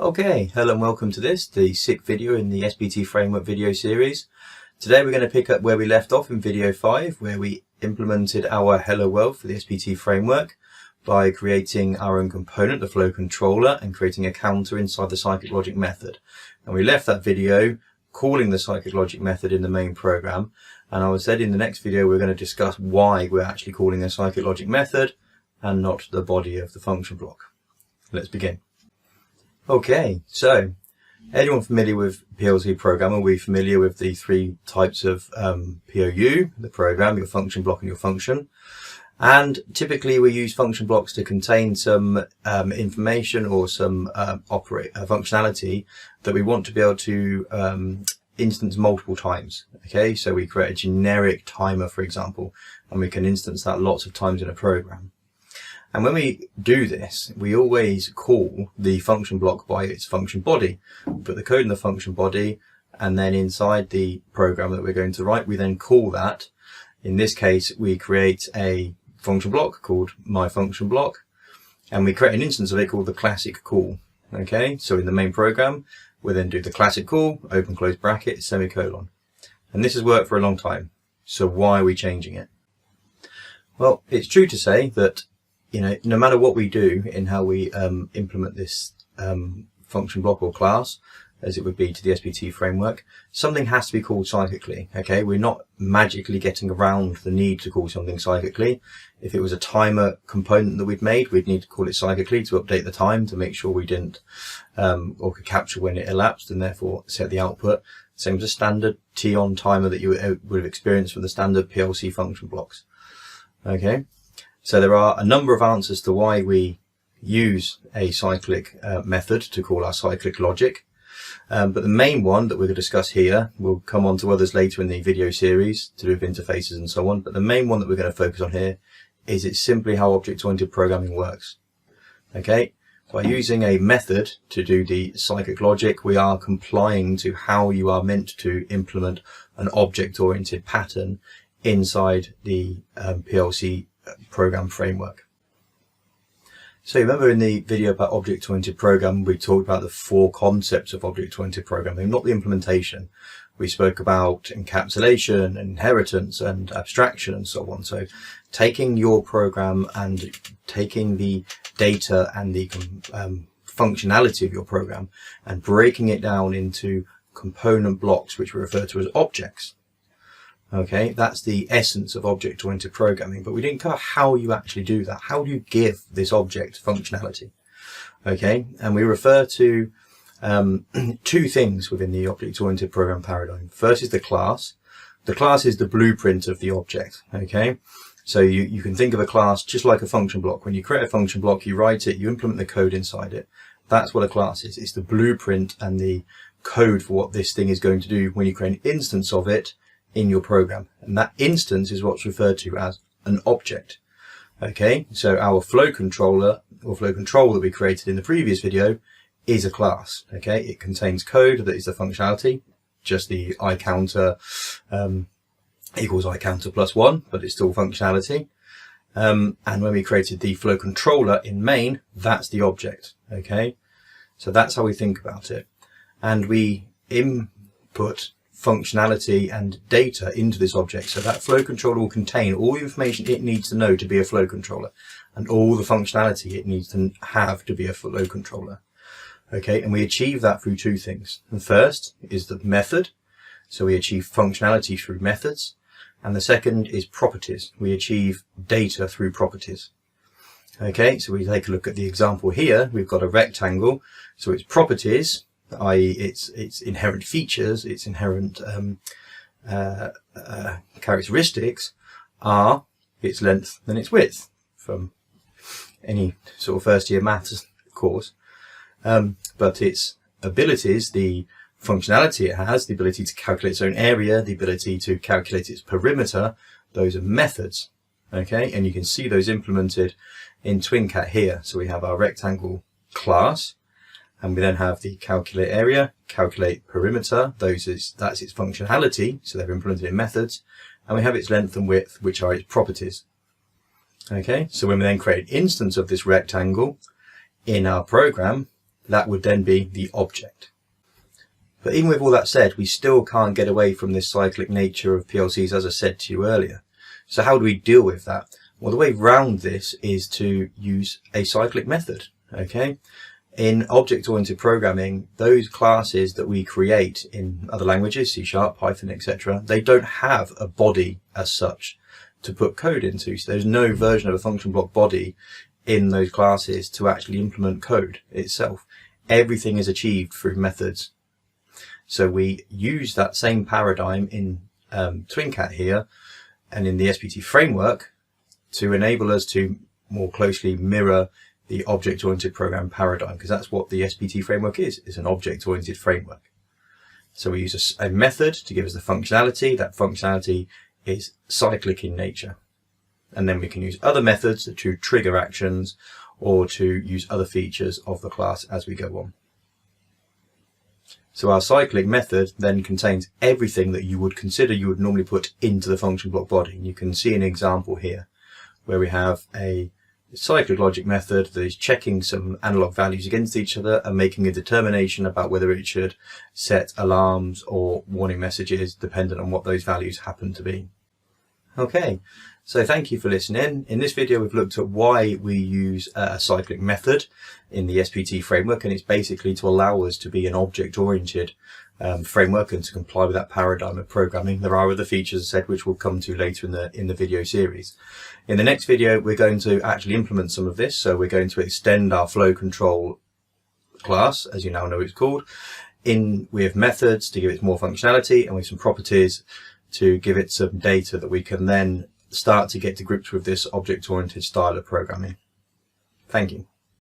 Okay, hello and welcome to this, the sixth video in the SPT Framework video series. Today we're going to pick up where we left off in video 5, where we implemented our Hello World for the SPT Framework by creating our own component, the flow controller, and creating a counter inside the Cyclic Logic method. And we left that video calling the Cyclic Logic method in the main program. And I said in the next video we're going to discuss why we're actually calling a Cyclic Logic method and not the body of the function block. Let's begin. Okay, so anyone familiar with PLC programming will be familiar with the three types of POU, the program, your function block and your function. And typically we use function blocks to contain some information or some functionality that we want to be able to instance multiple times. Okay, so we create a generic timer, for example, and we can instance that lots of times in a program. And when we do this, we always call the function block by its function body. We put the code in the function body, and then inside the program that we're going to write, we then call that. In this case, we create a function block called myFunctionBlock, and we create an instance of it called the classic call. Okay, so in the main program, we then do the classic call, open close bracket, semicolon. And this has worked for a long time. So why are we changing it? Well, it's true to say that no matter what we do in how we implement this function block or class, as it would be to the SPT framework, something has to be called cyclically. Okay, we're not magically getting around the need to call something cyclically. If it was a timer component that we'd made, we'd need to call it cyclically to update the time to make sure we didn't or could capture when it elapsed and therefore set the output. Same as a standard T-on timer that you would have experienced from the standard PLC function blocks. Okay. So there are a number of answers to why we use a cyclic method to call our cyclic logic. But the main one that we're going to discuss here, we'll come on to others later in the video series to do with interfaces and so on. But the main one that we're going to focus on here is it's simply how object-oriented programming works. Okay, by using a method to do the cyclic logic, we are complying to how you are meant to implement an object-oriented pattern inside the PLC program framework. So remember in the video about object-oriented programming, we talked about the four concepts of object-oriented programming, not the implementation. We spoke about encapsulation, inheritance, and abstraction, and so on. So taking your program and taking the data and the functionality of your program and breaking it down into component blocks, which we refer to as objects. Okay, that's the essence of object-oriented programming, but we didn't cover how you actually do that. How do you give this object functionality? Okay, and we refer to two things within the object-oriented program paradigm. First is the class. The class is the blueprint of the object. Okay, so you can think of a class just like a function block. When you create a function block, you write it, you implement the code inside it. That's what a class is. It's the blueprint and the code for what this thing is going to do when you create an instance of it in your program, and that instance is what's referred to as an object. Okay, so our flow controller or flow control that we created in the previous video is a class. Okay, it contains code that is the functionality, just the iCounter equals iCounter plus 1, but it's still functionality. And when we created the flow controller in main, that's the object. Okay, so that's how we think about it, and we input functionality and data into this object. So that flow controller will contain all the information it needs to know to be a flow controller and all the functionality it needs to have to be a flow controller. Okay, and we achieve that through two things. The first is the method. So we achieve functionality through methods. And the second is properties. We achieve data through properties. Okay, so we take a look at the example here. We've got a rectangle. So its properties, i.e. its inherent features, its inherent characteristics are its length and its width from any sort of first year maths course. But its abilities, the functionality it has, the ability to calculate its own area, the ability to calculate its perimeter, those are methods. Okay, and you can see those implemented in TwinCat here. So we have our rectangle class, and we then have the calculate area, calculate perimeter, that's its functionality, so they're implemented in methods, and we have its length and width, which are its properties. Okay, so when we then create an instance of this rectangle in our program, that would then be the object. But even with all that said, we still can't get away from this cyclic nature of PLCs, as I said to you earlier. So how do we deal with that? Well, the way around this is to use a cyclic method, okay? In object-oriented programming, those classes that we create in other languages, C#, Python, etc., they don't have a body as such to put code into. So there's no version of a function block body in those classes to actually implement code itself. Everything is achieved through methods. So we use that same paradigm in TwinCat here and in the SPT framework to enable us to more closely mirror the object-oriented program paradigm, because that's what the SPT framework is an object-oriented framework. So we use a method to give us the functionality. That functionality is cyclic in nature. And then we can use other methods to trigger actions or to use other features of the class as we go on. So our cyclic method then contains everything that you would consider you would normally put into the function block body. And you can see an example here where we have a cyclic logic method that is checking some analog values against each other and making a determination about whether it should set alarms or warning messages dependent on what those values happen to be. Okay, so thank you for listening. In this video we've looked at why we use a cyclic method in the SPT framework, and it's basically to allow us to be an object-oriented framework and to comply with that paradigm of programming. There are other features, as I said, which we'll come to later in the video series. In the next video we're going to actually implement some of this, so we're going to extend our flow control class, as you now know it's called, with methods to give it more functionality and with some properties to give it some data that we can then start to get to grips with this object-oriented style of programming. Thank you.